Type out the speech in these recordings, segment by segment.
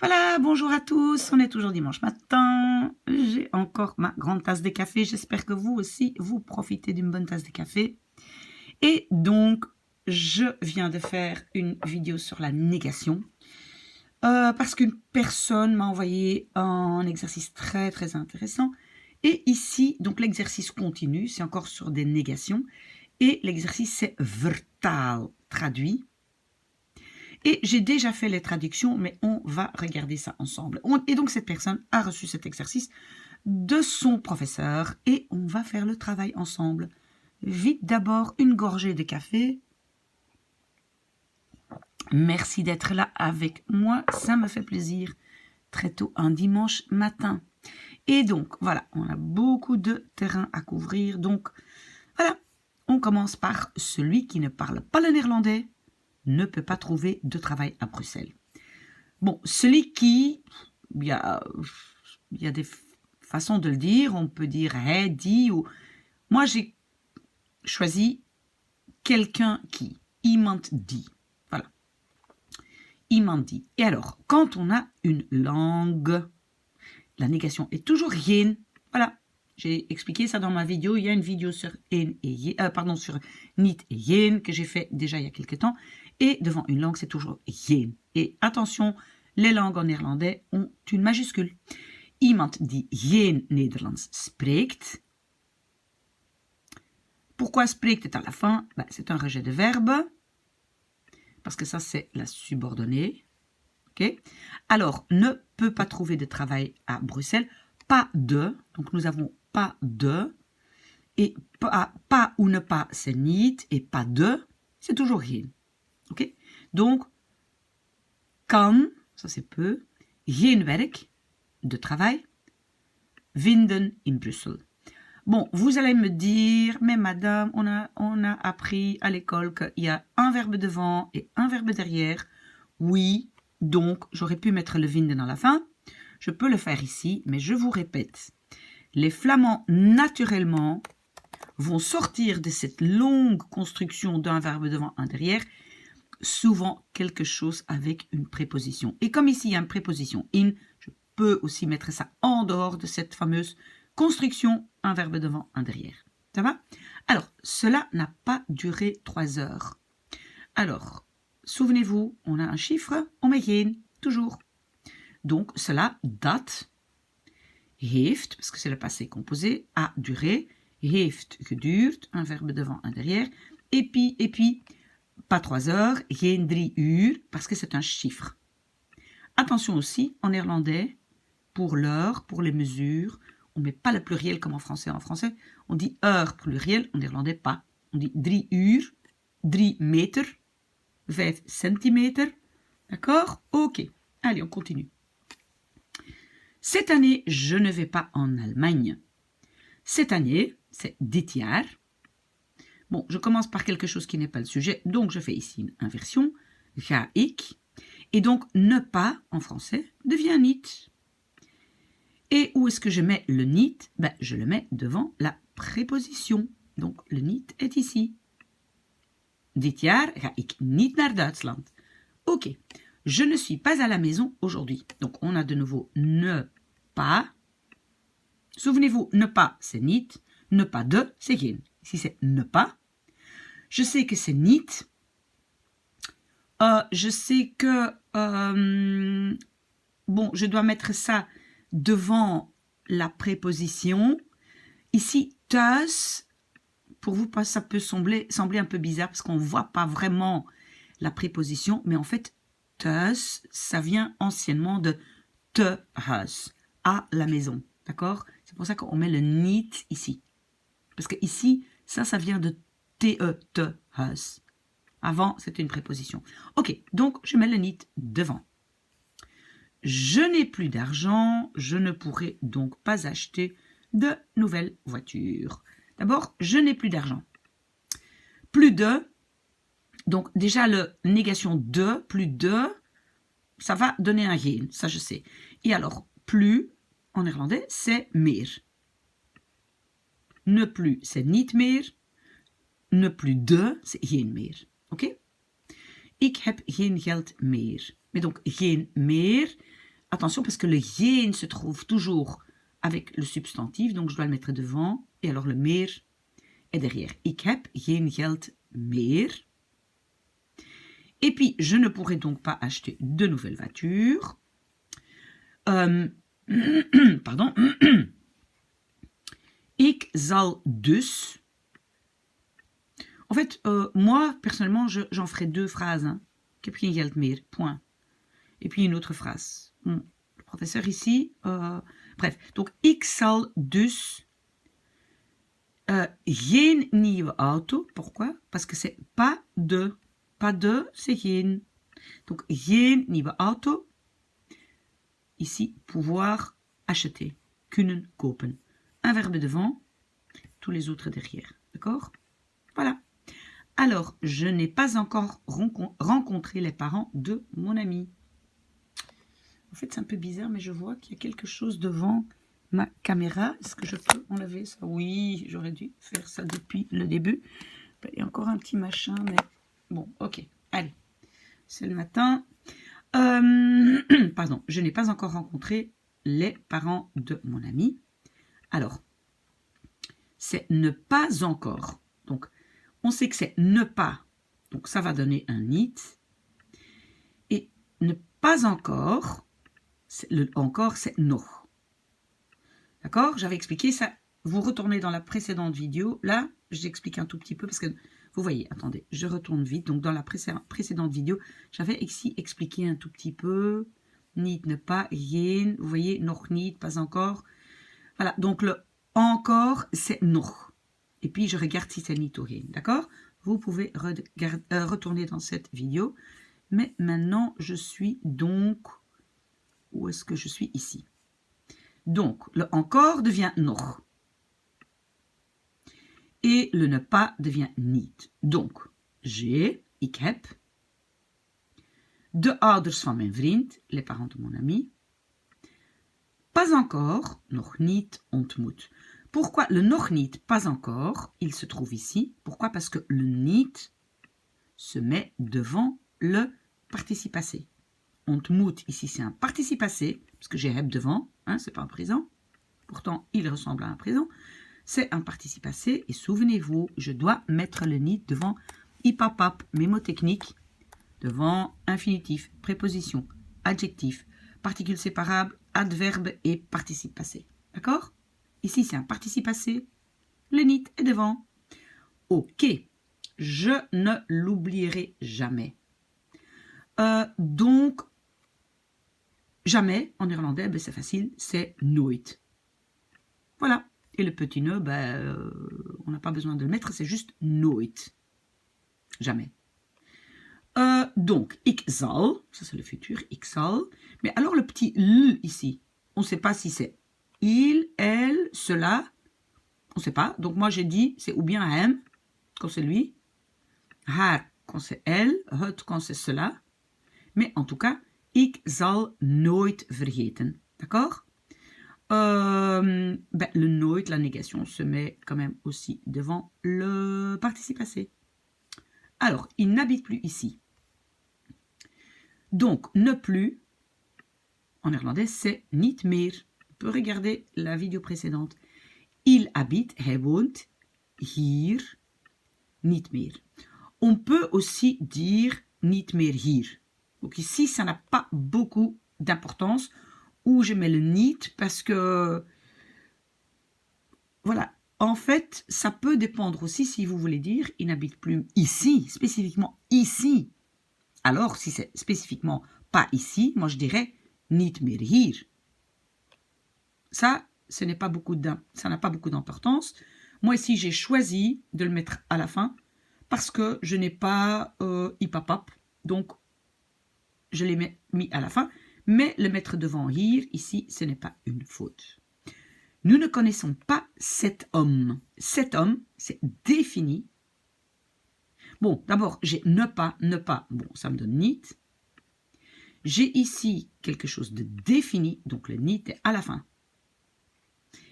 Voilà, bonjour à tous, on est toujours dimanche matin, j'ai encore ma grande tasse de café, j'espère que vous aussi, vous profitez d'une bonne tasse de café. Et donc, je viens de faire une vidéo sur la négation, parce qu'une personne m'a envoyé un exercice très très intéressant. Et ici, donc l'exercice continue, c'est encore sur des négations, et l'exercice c'est vertaal, traduit. Et j'ai déjà fait les traductions, mais on va regarder ça ensemble. Et donc, cette personne a reçu cet exercice de son professeur et on va faire le travail ensemble. Vite d'abord, une gorgée de café. Merci d'être là avec moi, ça me fait plaisir. Très tôt un dimanche matin. Et donc, voilà, on a beaucoup de terrain à couvrir. Donc, voilà, on commence par celui qui ne parle pas le néerlandais ne peut pas trouver de travail à Bruxelles. Bon, celui qui, il y a des façons de le dire, on peut dire hey, dit, ou moi j'ai choisi quelqu'un qui, iemand dit, voilà, iemand dit. Et alors, quand on a une langue, la négation est toujours geen, voilà. J'ai expliqué ça dans ma vidéo. Il y a une vidéo sur sur niet et jen que j'ai fait déjà il y a quelques temps. Et devant une langue, c'est toujours jen. Et attention, les langues en néerlandais ont une majuscule. Iemand die geen Nederlands spreekt. Pourquoi spreekt est à la fin? C'est un rejet de verbe. Parce que ça, c'est la subordonnée. Okay. Alors, ne peut pas trouver de travail à Bruxelles. Pas de. Donc, nous avons pas de. Et pas ou ne pas, c'est niet. Et pas de, c'est toujours geen. Okay. Donc, kan, ça c'est peut, geen werk, de travail, vinden in Bruxelles. Bon, vous allez me dire, mais madame, on a appris à l'école qu'il y a un verbe devant et un verbe derrière. Oui, donc j'aurais pu mettre le vinden à la fin. Je peux le faire ici, mais je vous répète, les Flamands, naturellement, vont sortir de cette longue construction d'un verbe devant, un derrière, souvent quelque chose avec une préposition. Et comme ici, il y a une préposition in, je peux aussi mettre ça en dehors de cette fameuse construction, un verbe devant, un derrière. Ça va? Alors, cela n'a pas duré 3 heures. Alors, souvenez-vous, on a un chiffre, on met geen, toujours. Donc, cela, dat, heeft, parce que c'est le passé composé, a duré, heeft geduurd, un verbe devant, un derrière, et puis, pas 3 heures, geen 3 uur, parce que c'est un chiffre. Attention aussi, en néerlandais, pour l'heure, pour les mesures, on ne met pas le pluriel comme en français. En français, on dit heure pluriel, en néerlandais pas. On dit 3 uur, 3 meter, 5 centimeter. D'accord? Ok. Allez, on continue. Cette année, je ne vais pas en Allemagne. Cette année, c'est dit jaar. Bon, je commence par quelque chose qui n'est pas le sujet, donc je fais ici une inversion. Ga ik. Et donc, ne pas, en français, devient niet. Et où est-ce que je mets le niet? Je le mets devant la préposition. Donc, le niet est ici. Dit jaar ga ik niet naar Duitsland. Ok. Je ne suis pas à la maison aujourd'hui. Donc, on a de nouveau ne pas. Souvenez-vous, ne pas, c'est niet. Ne pas de, c'est geen. Ici, c'est ne pas. Je sais que c'est niet. Je sais que... bon, je dois mettre ça devant la préposition. Ici, thuis, pour vous, ça peut sembler un peu bizarre parce qu'on ne voit pas vraiment la préposition. Mais en fait, thuis, ça vient anciennement de te huis, à la maison. D'accord? C'est pour ça qu'on met le niet ici. Parce que ici, ça vient de te, te huis. Avant, c'était une préposition. Ok, donc je mets le niet devant. Je n'ai plus d'argent, je ne pourrai donc pas acheter de nouvelles voitures. D'abord, je n'ai plus d'argent. Plus de, donc déjà la négation de, plus de, ça va donner un geen, ça je sais. Et alors, plus, en néerlandais, c'est meer. Ne plus, c'est niet meer. Ne plus de, c'est geen meer. Ok? Ik heb geen geld meer. Mais donc, geen meer, attention parce que le geen se trouve toujours avec le substantif, donc je dois le mettre devant, et alors le meer est derrière. Ik heb geen geld meer. Et puis, je ne pourrai donc pas acheter de nouvelles voitures. Pardon. Ik zal dus. En fait, moi, personnellement, j'en ferai 2 phrases. Hein. Ik heb geen geld meer, point. Et puis une autre phrase. Le professeur ici, bref. Donc, ik zal dus geen nieuwe auto. Pourquoi? Parce que c'est pas de. Pas de, c'est geen. Donc, geen nieuwe auto. Ici, pouvoir acheter. Kunnen kopen. Un verbe devant, tous les autres derrière. D'accord? Voilà. Alors, je n'ai pas encore rencontré les parents de mon ami. En fait, c'est un peu bizarre, mais je vois qu'il y a quelque chose devant ma caméra. Est-ce que je peux enlever ça? Oui, j'aurais dû faire ça depuis le début. Il y a encore un petit machin, mais bon, ok. Allez, c'est le matin. Pardon, je n'ai pas encore rencontré les parents de mon ami. Alors, c'est ne pas encore. Donc, on sait que c'est ne pas. Donc, ça va donner un niet. Et ne pas encore, le encore, c'est nog. D'accord? J'avais expliqué ça. Vous retournez dans la précédente vidéo. Là, j'explique un tout petit peu parce que vous voyez, attendez, je retourne vite. Donc, dans la précédente vidéo, j'avais ici expliqué un tout petit peu. Niet, ne pas, geen. Vous voyez, nog niet, pas encore. Voilà, donc le encore, c'est nog. Et puis, je regarde si c'est niet ou geen. D'accord? Vous pouvez retourner dans cette vidéo. Mais maintenant, je suis donc... Où est-ce que je suis? Ici. Donc, le encore devient nog. Et le ne pas devient niet. Donc, j'ai, ik heb, de ouders van mijn vriend, les parents de mon ami, pas encore, nog niet ontmoet. Pourquoi le nog niet, pas encore, il se trouve ici? Pourquoi? Parce que le niet se met devant le participe passé. Ontmoet, ici c'est un participe passé, parce que j'ai heb devant, hein, c'est pas un présent. Pourtant, il ressemble à un présent. C'est un participe passé, et souvenez-vous, je dois mettre le niet devant ipapap, mémotechnique, devant infinitif, préposition, adjectif, particule séparable, adverbe et participe passé. D'accord? Ici, c'est un participe passé. Le niet est devant. Ok. Je ne l'oublierai jamais. Donc, jamais, en néerlandais, ben, c'est facile, c'est nooit. Voilà. Et le petit nœud, ben, on n'a pas besoin de le mettre, c'est juste nooit. Jamais. Donc, ik zal, ça c'est le futur, ik zal. Mais alors le petit l ici, on ne sait pas si c'est il, elle, cela, on ne sait pas. Donc moi j'ai dit, c'est ou bien hem, quand c'est lui, haar quand c'est elle, het quand c'est cela. Mais en tout cas, ik zal nooit vergeten. D'accord? Ben, le nooit, la négation, se met quand même aussi devant le participe passé. Alors, il n'habite plus ici. Donc, ne plus, en néerlandais, c'est niet meer. On peut regarder la vidéo précédente. Il habite, hij woont, hier, niet meer. On peut aussi dire niet meer hier. Donc ici, ça n'a pas beaucoup d'importance. Où je mets le niet parce que, voilà, en fait, ça peut dépendre aussi si vous voulez dire il n'habite plus ici, spécifiquement ici. Alors, si c'est spécifiquement pas ici, moi je dirais niet meer hier. Ça, ça n'a pas beaucoup d'importance. Moi ici, j'ai choisi de le mettre à la fin parce que je n'ai pas ipapap, donc je l'ai mis à la fin. Mais le mettre devant hier, ici, ce n'est pas une faute. Nous ne connaissons pas cet homme. Cet homme, c'est défini. Bon, d'abord, j'ai ne pas. Bon, ça me donne niet. J'ai ici quelque chose de défini, donc le niet est à la fin.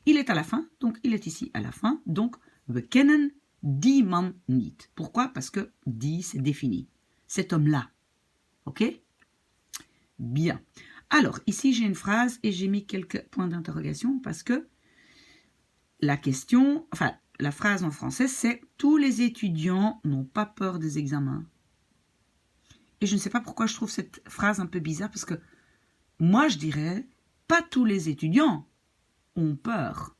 Il est à la fin, donc il est ici à la fin. Donc, we kennen die man niet. Pourquoi? Parce que die, c'est défini. Cet homme-là. Ok? Bien. Alors, ici, j'ai une phrase et j'ai mis quelques points d'interrogation parce que la question, enfin, la phrase en français, c'est « Tous les étudiants n'ont pas peur des examens ». Et je ne sais pas pourquoi je trouve cette phrase un peu bizarre parce que moi, je dirais « Pas tous les étudiants ont peur ».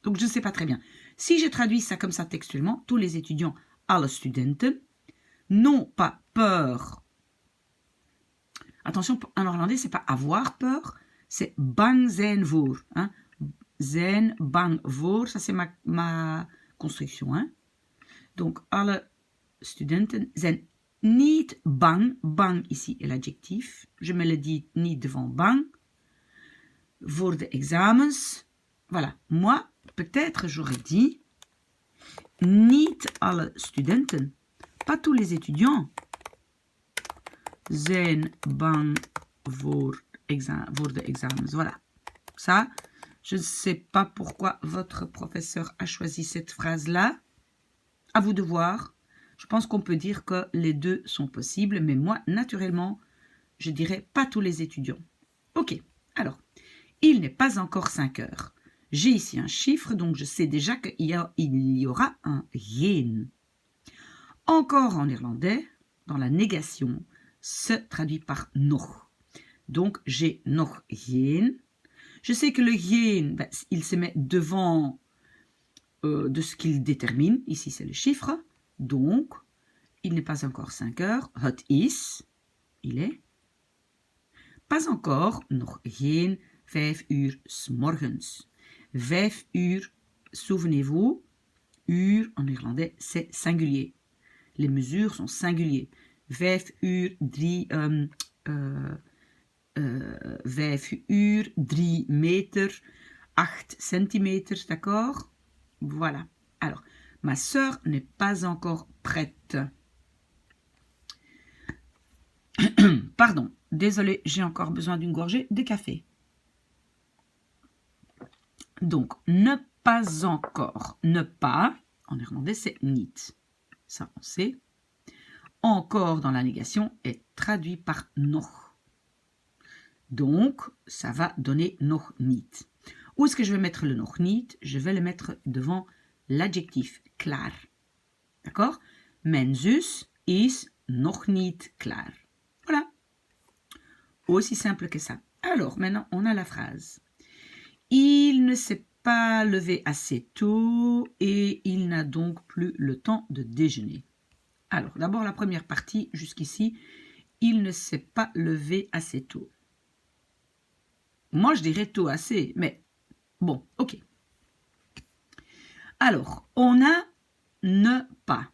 Donc, je ne sais pas très bien. Si je traduis ça comme ça textuellement, tous les étudiants, alle studenten, n'ont pas peur. Attention, en néerlandais, c'est pas avoir peur, c'est bang zijn voor. Hein? Zijn bang voor, ça c'est ma construction. Hein? Donc, alle studenten zijn niet bang. Bang ici est l'adjectif. Je me le dis niet devant bang. Voor de examens. Voilà. Moi, peut-être j'aurais dit niet alle studenten. Pas tous les étudiants zijn bang voor de examens. Voilà. Ça, je ne sais pas pourquoi votre professeur a choisi cette phrase-là. À vous de voir. Je pense qu'on peut dire que les deux sont possibles, mais moi, naturellement, je dirais pas tous les étudiants. Ok, alors, il n'est pas encore 5 heures. J'ai ici un chiffre, donc je sais déjà qu'il y aura un geen. Encore en irlandais, dans la négation, se traduit par nog. Donc, j'ai nog geen. Je sais que le geen, ben, il se met devant de ce qu'il détermine. Ici, c'est le chiffre. Donc, il n'est pas encore 5 heures. Het is, il est. Pas encore, nog geen 5 uur 's morgens. 5 uur, souvenez-vous, uur en irlandais, c'est singulier. Les mesures sont singuliers. 5 uur, 5 uur, 3 meter, 8 centimeters, d'accord? Voilà. Alors, ma sœur n'est pas encore prête. Pardon, désolé, j'ai encore besoin d'une gorgée de café. Donc, ne pas encore. Ne pas, en irlandais, c'est niet. Ça, on sait. Encore dans la négation est traduit par nog. Donc, ça va donner nog niet. Où est-ce que je vais mettre le nog niet? Je vais le mettre devant l'adjectif klaar. D'accord? Mijn zus is nog niet klaar. Voilà. Aussi simple que ça. Alors, maintenant, on a la phrase. Il ne s'est pas levé assez tôt et il n'a donc plus le temps de déjeuner. Alors, d'abord la première partie, jusqu'ici, il ne s'est pas levé assez tôt. Moi, je dirais tôt assez, mais bon, ok. Alors, on a ne pas.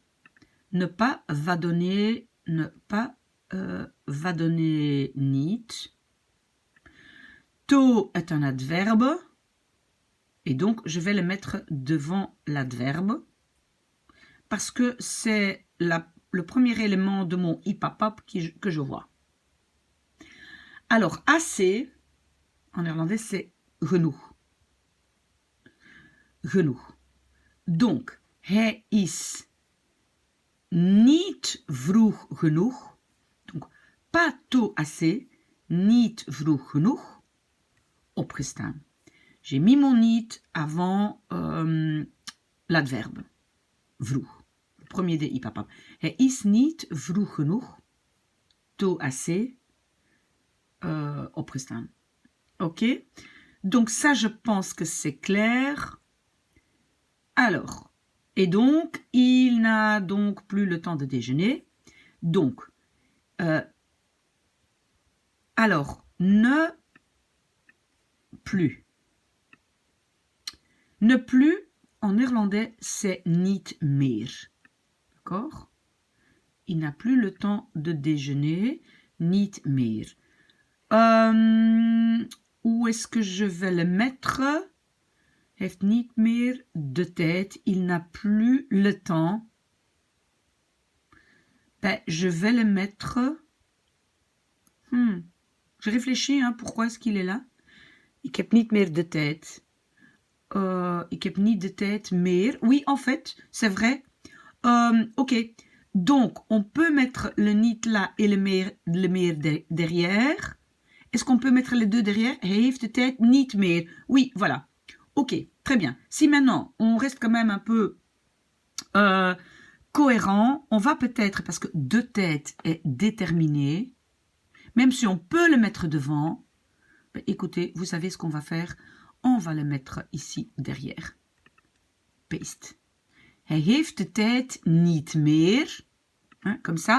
Ne pas va donner, ne pas va donner niet. Tôt est un adverbe. Et donc, je vais le mettre devant l'adverbe. Parce que c'est le premier élément de mon hipapap que je vois. Alors, assez, en néerlandais, c'est genoeg. Genoeg. Donc, hij is niet vroeg genoeg. Donc, pas tôt assez, niet vroeg genoeg, opgestaan. J'ai mis mon niet avant l'adverbe. Vroeg. Le premier des hipapap. Hij is niet vroeg genoeg, tôt assez, opgestaan. Ok? Donc ça, je pense que c'est clair. Alors, et donc, il n'a donc plus le temps de déjeuner. Donc, alors, ne plus. Ne plus, en néerlandais, c'est niet meer. D'accord? Il n'a plus le temps de déjeuner, niet meer. Où est-ce que je vais le mettre? Heeft niet meer de tijd. Il n'a plus le temps. Ben, je vais le mettre... Je réfléchis, hein, pourquoi est-ce qu'il est là? Ik heb niet meer de tijd. Ik heb niet de tijd meer. Oui, en fait, c'est vrai. Ok, donc on peut mettre le niet là et le meer derrière. Est-ce qu'on peut mettre les deux derrière? Hij heeft de tijd niet meer. Oui, voilà. Ok, très bien. Si maintenant, on reste quand même un peu cohérent, on va peut-être, parce que de tête est déterminé, même si on peut le mettre devant, ben, écoutez, vous savez ce qu'on va faire? On va le mettre ici derrière. Paste. Hij heeft de tijd niet meer. Hein, comme ça.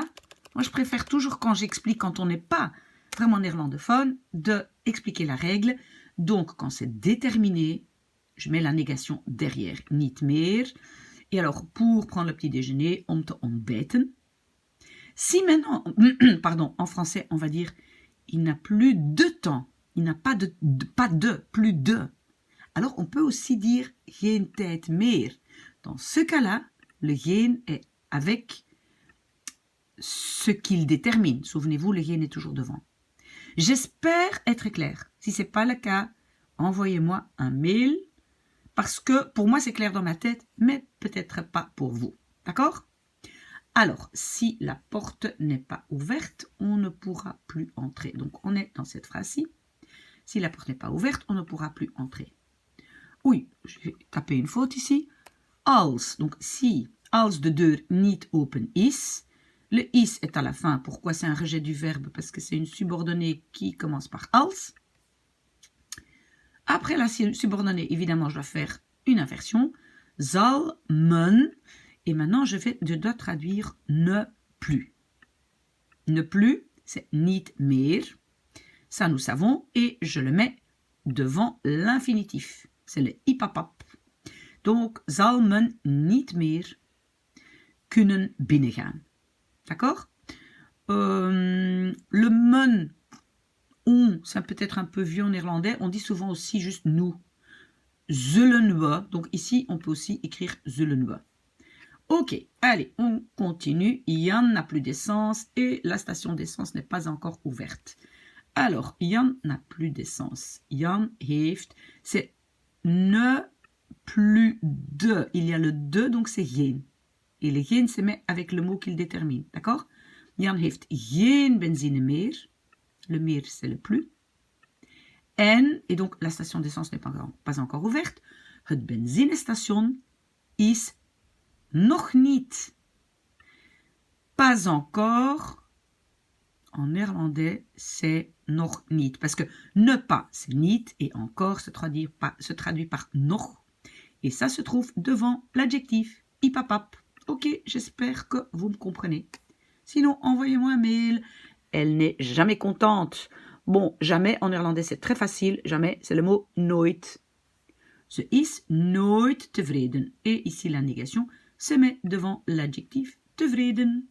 Moi, je préfère toujours quand j'explique, quand on n'est pas vraiment néerlandophone, de expliquer la règle. Donc, quand c'est déterminé, je mets la négation derrière. Niet meer. Et alors, pour prendre le petit déjeuner, om te ontbijten. Si maintenant, pardon, en français, on va dire, il n'a plus de temps. Il n'a pas plus de. Alors, on peut aussi dire geen tijd meer. Dans ce cas-là, le geen est avec ce qu'il détermine. Souvenez-vous, le geen est toujours devant. J'espère être clair. Si ce n'est pas le cas, envoyez-moi un mail. Parce que pour moi, c'est clair dans ma tête, mais peut-être pas pour vous. D'accord? Alors, si la porte n'est pas ouverte, on ne pourra plus entrer. Donc, on est dans cette phrase-ci. Si la porte n'est pas ouverte, on ne pourra plus entrer. Oui, je vais taper une faute ici. Als, donc si, als de deur niet open is. Le is est à la fin. Pourquoi c'est un rejet du verbe? Parce que c'est une subordonnée qui commence par als. Après la subordonnée, évidemment, je dois faire une inversion. Zal, men. Et maintenant, je dois traduire ne plus. Ne plus, c'est niet meer. Ça, nous savons. Et je le mets devant l'infinitif. C'est le ipapap. Donc, zal men niet meer kunnen binnengaan. D'accord? Le men, on, ça peut être un peu vieux en néerlandais. On dit souvent aussi juste nous. Zullen we. Donc ici, on peut aussi écrire zullen we. Ok, allez, on continue. Jan n'a plus d'essence et la station d'essence n'est pas encore ouverte. Alors, Jan n'a plus d'essence. Jan heeft, c'est ne plus de. Il y a le de, donc c'est geen. Et le geen se met avec le mot qu'il détermine. D'accord? Jan heeft geen benzine meer. Le meer, c'est le plus. En, et donc la station d'essence n'est pas encore ouverte. Het benzinestation is nog niet. Pas encore. En néerlandais, c'est nog niet. Parce que ne pas, c'est niet. Et encore se traduit par nog. Et ça se trouve devant l'adjectif ipapap. Ok, j'espère que vous me comprenez. Sinon, envoyez-moi un mail. Elle n'est jamais contente. Bon, jamais en néerlandais, c'est très facile. Jamais, c'est le mot nooit. Ze is nooit tevreden. Et ici, la négation se met devant l'adjectif tevreden.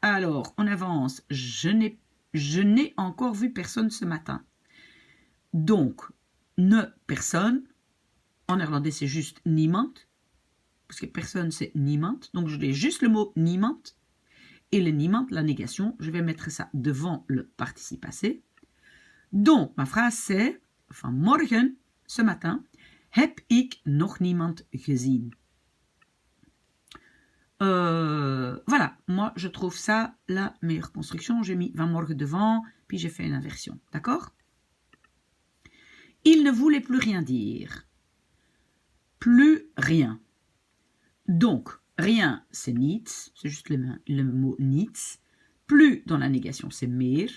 Alors, on avance. Je n'ai encore vu personne ce matin. Donc, ne personne. En néerlandais, c'est juste niemand. Parce que personne, c'est niemand. Donc, je l'ai juste le mot niemand. Et le niemand, la négation, je vais mettre ça devant le participe passé. Donc, ma phrase c'est, vanmorgen, ce matin, heb ik nog niemand gezien. Voilà, moi je trouve ça la meilleure construction. J'ai mis vanmorgen devant, puis j'ai fait une inversion. D'accord? Il ne voulait plus rien dire. Plus rien. Donc, rien, c'est niets, c'est juste le mot niets. Plus dans la négation, c'est meer.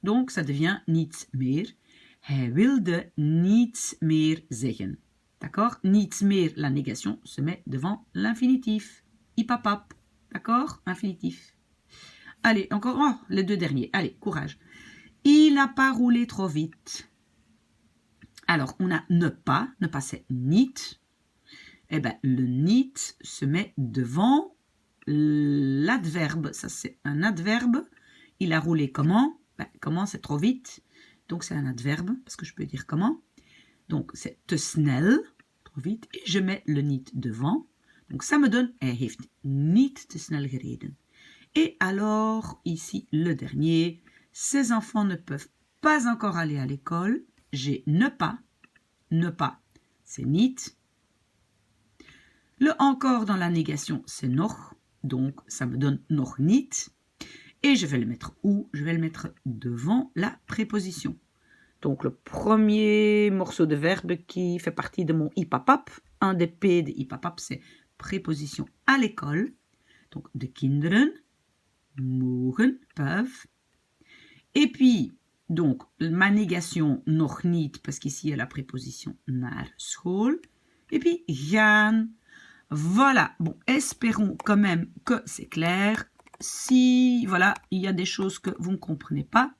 Donc, ça devient niets meer. Hij wilde niets meer zeggen. D'accord? Niets meer, la négation, se met devant l'infinitif. Ipapap. D'accord? Infinitif. Allez, encore les deux derniers. Allez, courage. Il n'a pas roulé trop vite. Alors, on a ne pas c'est niet. Eh bien, le niet se met devant l'adverbe. Ça, c'est un adverbe. Il a roulé comment? Ben, comment, c'est trop vite. Donc, c'est un adverbe, parce que je peux dire comment. Donc, c'est te snel, trop vite. Et je mets le niet devant. Donc, ça me donne, hij heeft niet te snel gereden. Et alors, ici, le dernier. Ces enfants ne peuvent pas encore aller à l'école. J'ai ne pas, c'est niet. Le encore dans la négation, c'est nog. Donc, ça me donne nog niet. Et je vais le mettre où? Je vais le mettre devant la préposition. Donc, le premier morceau de verbe qui fait partie de mon Hipapap, un des P de Hipapap, c'est préposition à l'école. Donc, de kinderen, mogen, peuvent. Et puis, donc, ma négation nog niet, parce qu'ici, il y a la préposition naar school. Et puis, gaan. Voilà. Bon, espérons quand même que c'est clair. Si, voilà, il y a des choses que vous ne comprenez pas,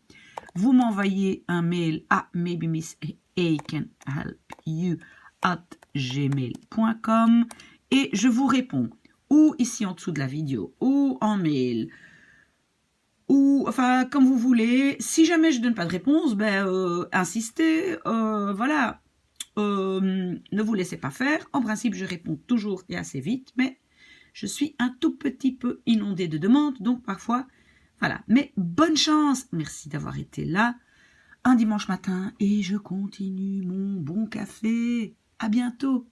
vous m'envoyez un mail à maybemissyoucanhelpyou@gmail.com et je vous réponds ou ici en dessous de la vidéo ou en mail ou enfin comme vous voulez. Si jamais je ne donne pas de réponse, insistez, voilà, ne vous laissez pas faire. En principe, je réponds toujours et assez vite, mais je suis un tout petit peu inondée de demandes, donc parfois, voilà. Mais bonne chance, merci d'avoir été là un dimanche matin et je continue mon bon café. À bientôt.